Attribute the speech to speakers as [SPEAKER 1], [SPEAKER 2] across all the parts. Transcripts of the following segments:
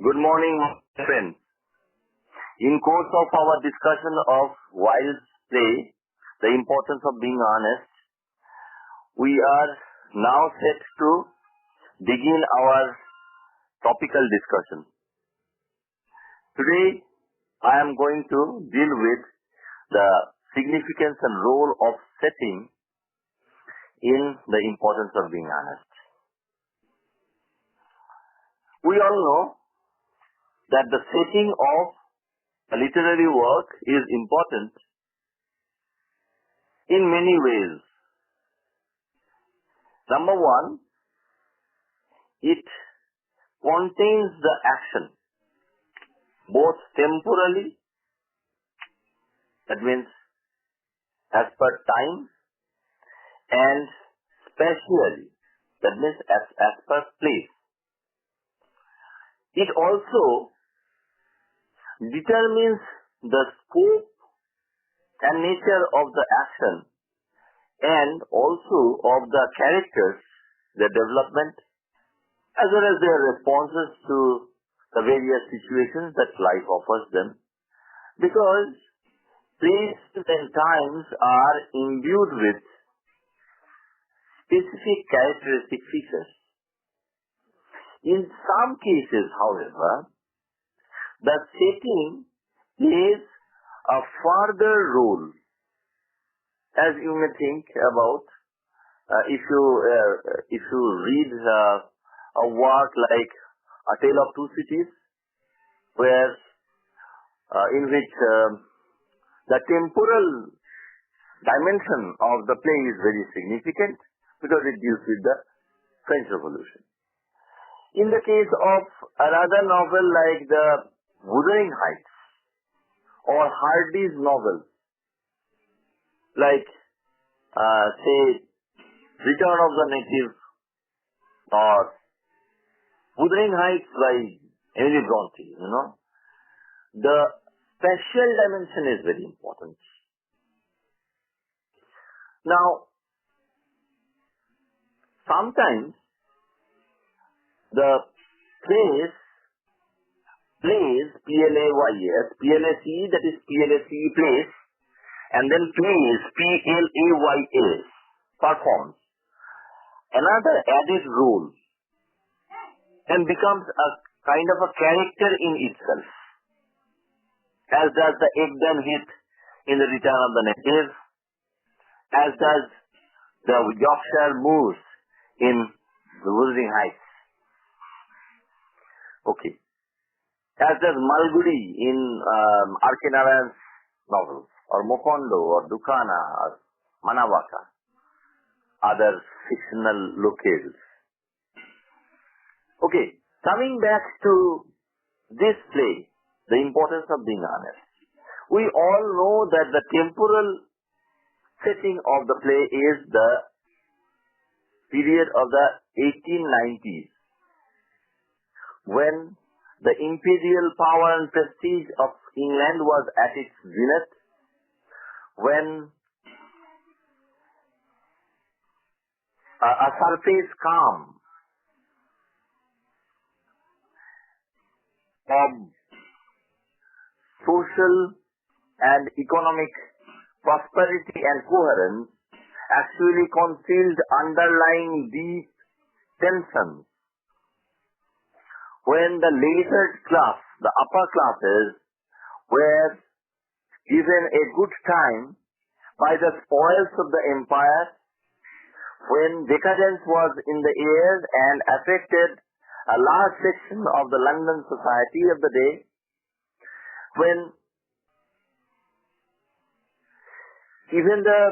[SPEAKER 1] Good morning, my friends. In course of our discussion of Wilde's play, The Importance of Being Earnest, we are now set to begin our topical discussion. Today, I am going to deal with the significance and role of setting in the importance of being earnest. We all know that the setting of a literary work is important in many ways. Number one, it contains the action, both temporally, that means as per time, and spatially, that means as per place. It also determines the scope and nature of the action and also of the characters, their development, as well as their responses to the various situations that life offers them, because places and times are imbued with specific characteristic features. In some cases, however, the setting plays a further role, as you may think about if you read a work like A Tale of Two Cities, where in which the temporal dimension of the play is very significant because it deals with the French Revolution. In the case of another novel like the Wuthering Heights or Hardy's novels, like say Return of the Native or Wuthering Heights by Emily Bronte, the spatial dimension is very important. Now, sometimes the place plays, P-L-A-Y-S, P-L-A-C, that is P-L-A-C-E, place, and then plays, P-L-A-Y-S, performs another added role and becomes a kind of a character in itself, as does the Egdon hit in The Return of the Native, as does the Yorkshire Moors in The Wuthering Heights. Okay. As does Malgudi in R.K. Narayan's novels, or Mokondo, or Dukana, or Manawaka, other fictional locales. Okay, coming back to this play, The Importance of Being Earnest. We all know that the temporal setting of the play is the period of the 1890s, when the imperial power and prestige of England was at its zenith, when a surface calm of social and economic prosperity and coherence actually concealed underlying deep tensions, when the leisured class, the upper classes, were given a good time by the spoils of the empire, when decadence was in the air and affected a large section of the London society of the day, when even the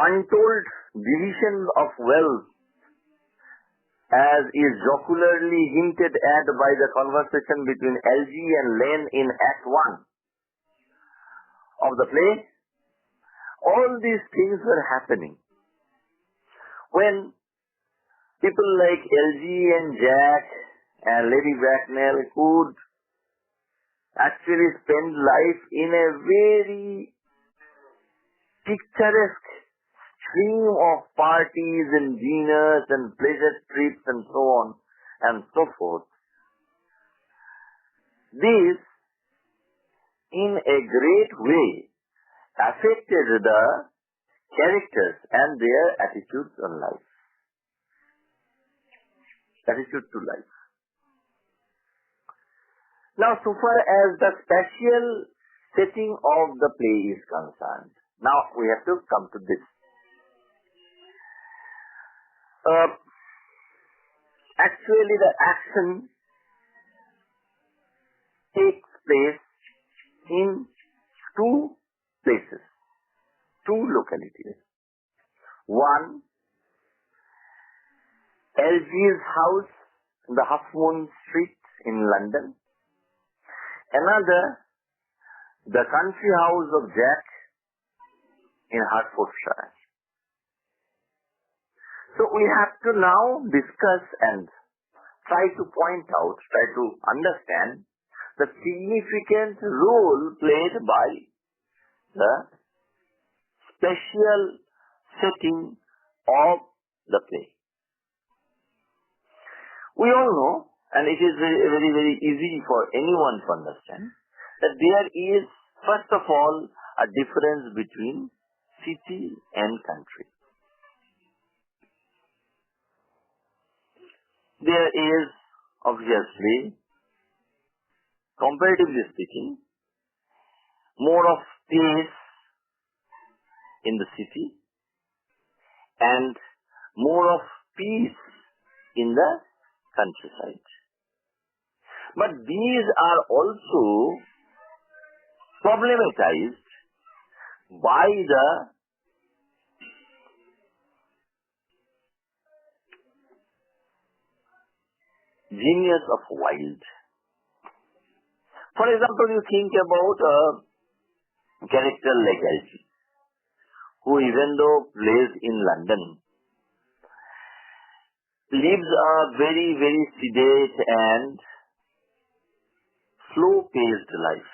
[SPEAKER 1] untold division of wealth, as is jocularly hinted at by the conversation between Algy and Lane in Act 1 of the play, all these things were happening. When people like Algy and Jack and Lady Bracknell could actually spend life in a very picturesque stream of parties and dinners and pleasure trips and so on, and so forth. This, in a great way, affected the characters and their attitudes on life. Attitude to life. Now, so far as the spatial setting of the play is concerned, now we have to come to this. Actually, the action takes place in two places, two localities. One, LG's house, the Half Moon Street in London. Another, the country house of Jack in Hertfordshire. So we have to now discuss and try to point out, try to understand the significant role played by the special setting of the play. We all know, and it is very easy for anyone to understand, that there is, first of all, a difference between city and country. There is, obviously, comparatively speaking, more of space in the city and more of peace in the countryside. But these are also problematized by the genius of Wilde. For example, you think about a character like Elsie, who even though plays in London, lives a very sedate and slow-paced life.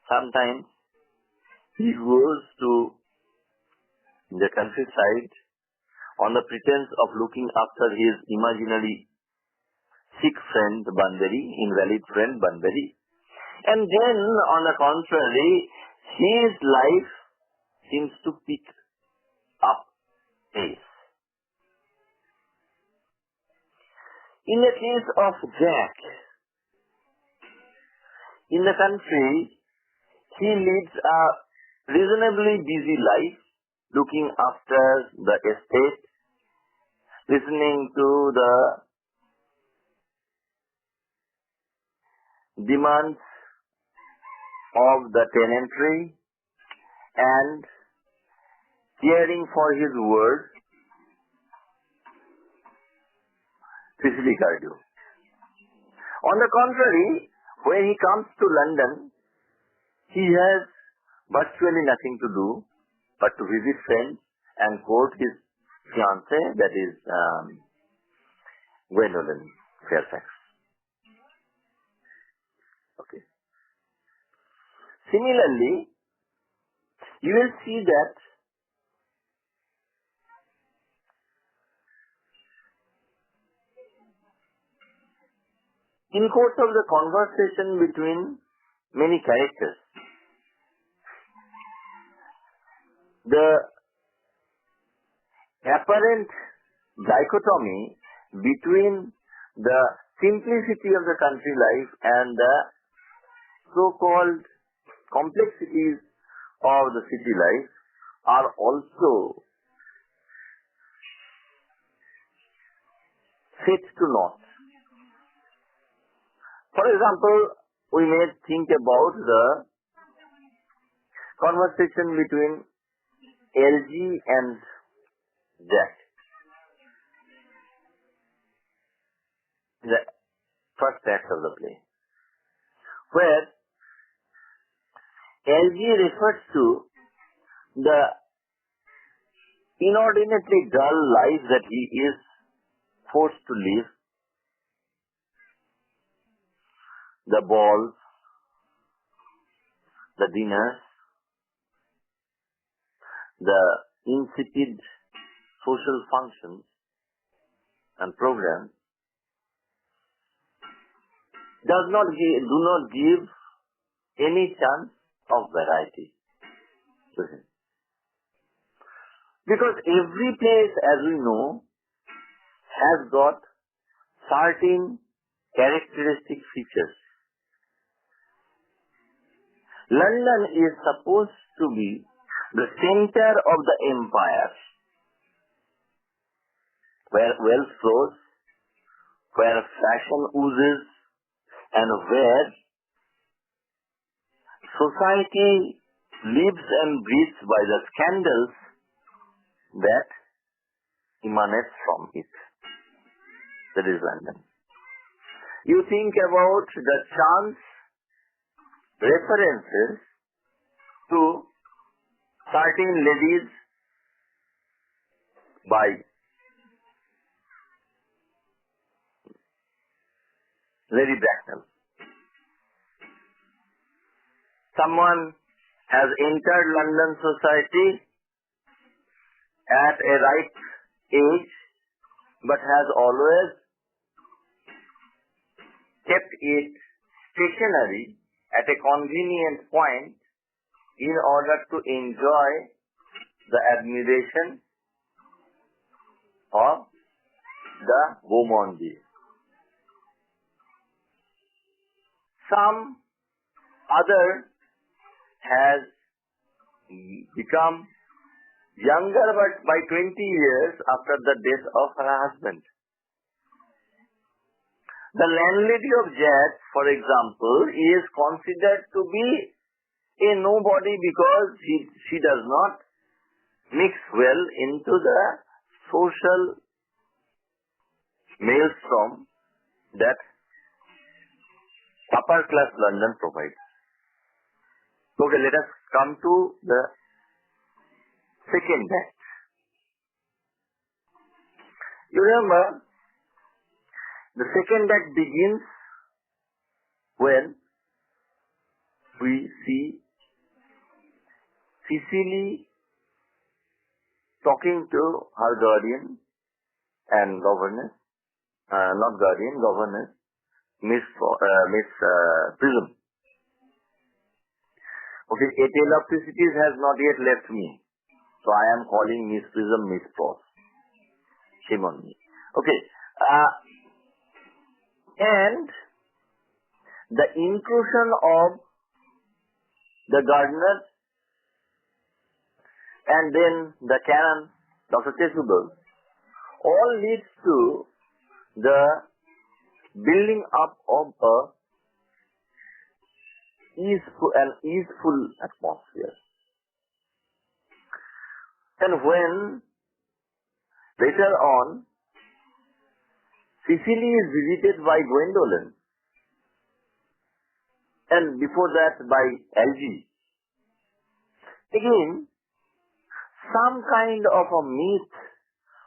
[SPEAKER 1] Sometimes he goes to the countryside on the pretense of looking after his imaginary sick friend Bunbury, invalid friend Bunbury. And then, on the contrary, his life seems to pick up pace. In the case of Jack, in the country, he leads a reasonably busy life, looking after the estate, listening to the demands of the tenantry, and caring for his word, Sicily-Cardew. On the contrary, when he comes to London, he has virtually nothing to do but to visit friends and court his fiancée, that is Gwendolyn Fairfax. Okay. Similarly, you will see that in course of the conversation between many characters, the apparent dichotomy between the simplicity of the country life and the so-called complexities of the city life are also set to naught. For example, we may think about the conversation between LG and Jack. The first act of the play, where LG refers to the inordinately dull life that he is forced to live, the balls, the dinners, the insipid social functions, and programs do not give any chance of variety to him. Because every place, as we know, has got certain characteristic features. London is supposed to be the center of the empire, where wealth flows, where fashion oozes, and where society lives and breathes by the scandals that emanates from it. That is London. You think about the chance references to certain ladies by Lady Bracknell. Someone has entered London society at a ripe age, but has always kept it stationary at a convenient point in order to enjoy the admiration of the beau monde. Some other has become younger but by 20 years after the death of her husband. The landlady of Jet, for example, is considered to be a nobody because she does not mix well into the social maelstrom that upper class London provides. Okay, let us come to the second act. You remember, the second act begins when we see Cecily talking to her guardian and governess, governess, Miss Prism. Okay, a tale of two cities has not yet left me, so I am calling Miss Prism Miss Frost. Shame on me. Okay, and the intrusion of the gardener and then the canon, Dr. Chasuble, all leads to the building up of an easeful atmosphere. And when later on Cecily is visited by Gwendolen, and before that by Algy, again some kind of a myth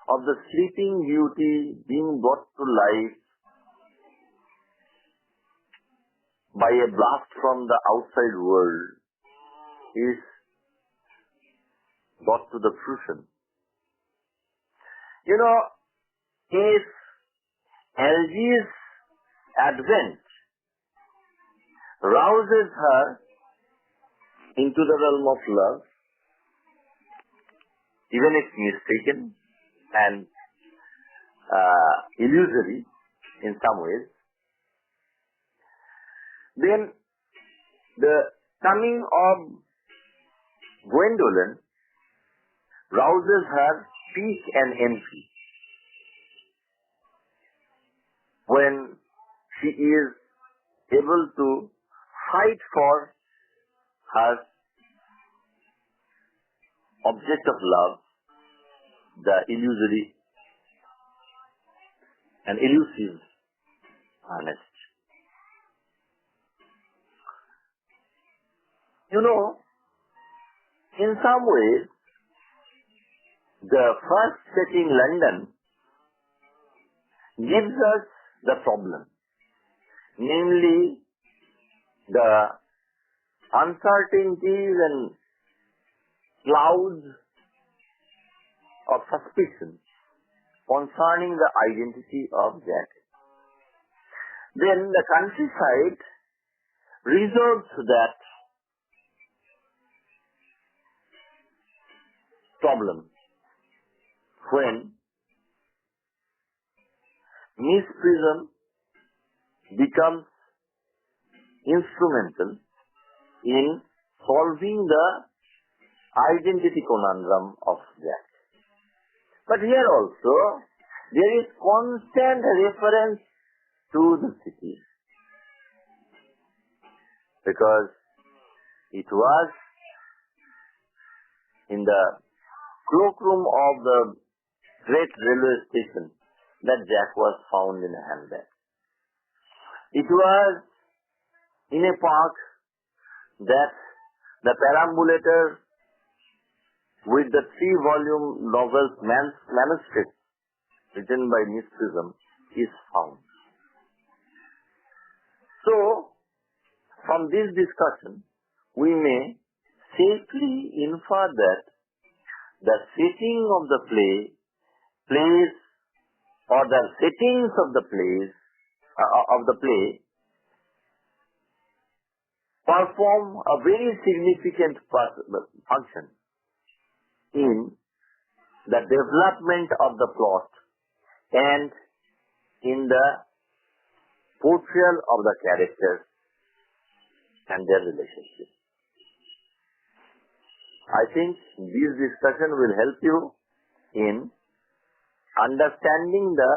[SPEAKER 1] of the sleeping beauty being brought to life by a blast from the outside world is brought to the fruition. You know, if Algy's advent rouses her into the realm of love, even if mistaken and illusory in some ways, then the coming of Gwendolen rouses her pique and envy. When she is able to fight for her object of love, the illusory and elusive Earnest. You know, in some ways, the first setting London gives us the problem, namely the uncertainties and clouds of suspicion concerning the identity of Jack. Then the countryside resolves that problem when Miss Prism becomes instrumental in solving the identity conundrum of Jack. But here also, there is constant reference to the city, because it was in the cloakroom of the great railway station that Jack was found in a handbag. It was in a park that the perambulator with the 3-volume novel's manuscript written by Miss Prism is found. So, from this discussion, we may safely infer that the setting of the plays, or the settings of the play perform a very significant function in the development of the plot and in the portrayal of the characters and their relationships. I think this discussion will help you in understanding the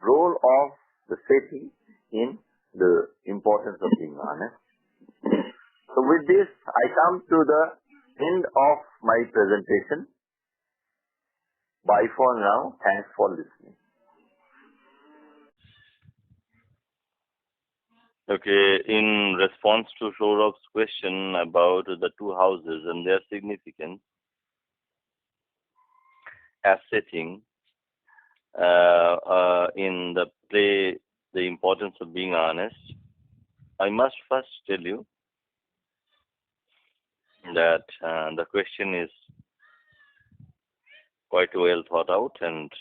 [SPEAKER 1] role of the setting in the importance of being honest. So with this, I come to the end of my presentation. Bye for now. Thanks for listening.
[SPEAKER 2] Okay, in response to Saurabh's question about the two houses and their significance as setting in the play, The Importance of Being Honest, I must first tell you that the question is quite well thought out and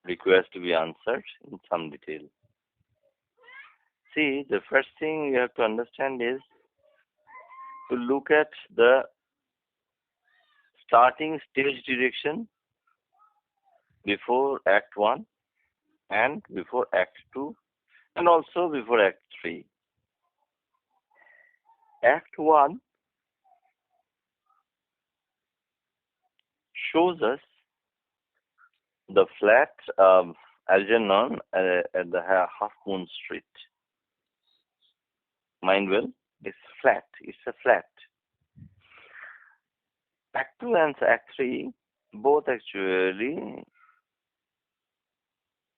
[SPEAKER 2] requires to be answered in some detail. See, the first thing you have to understand is to look at the starting stage direction before Act 1 and before Act 2 and also before Act 3. Act 1 shows us the flat of Algernon at the Half Moon Street. Mind well, it's flat. It's a flat. Act 2 and Act 3 both actually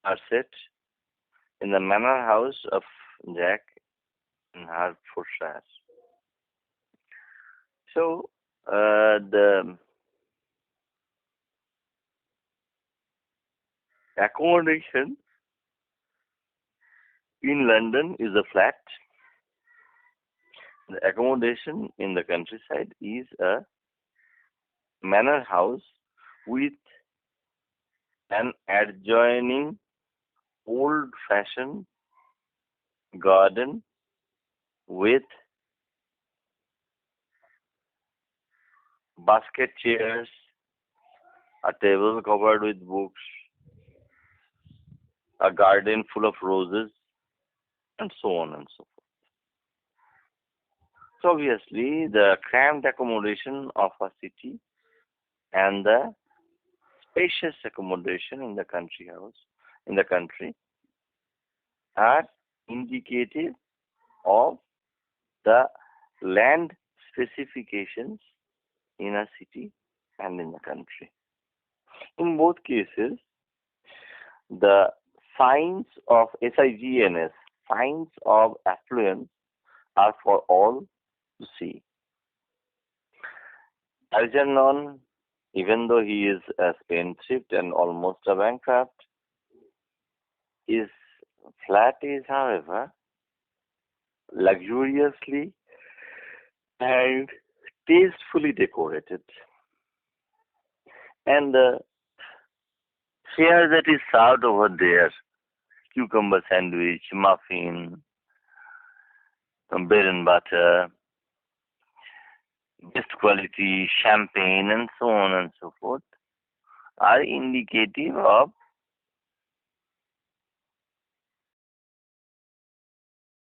[SPEAKER 2] are set in the manor house of Jack in Hertfordshire. So, the accommodation in London is a flat. The accommodation in the countryside is a manor house with an adjoining old-fashioned garden with basket chairs, a table covered with books, a garden full of roses, and so on and so forth. So obviously, the cramped accommodation of a city and the spacious accommodation in the country are indicative of the land specifications in a city and in the country. In both cases, the signs of SIGNS, signs of affluence, are for all to see. Algernon, even though he is a spendthrift and almost a bankrupt, his flat is, however, luxuriously and tastefully decorated. And the fare that is served over there, cucumber sandwich, muffin, bread and butter, best quality champagne, and so on and so forth, are indicative of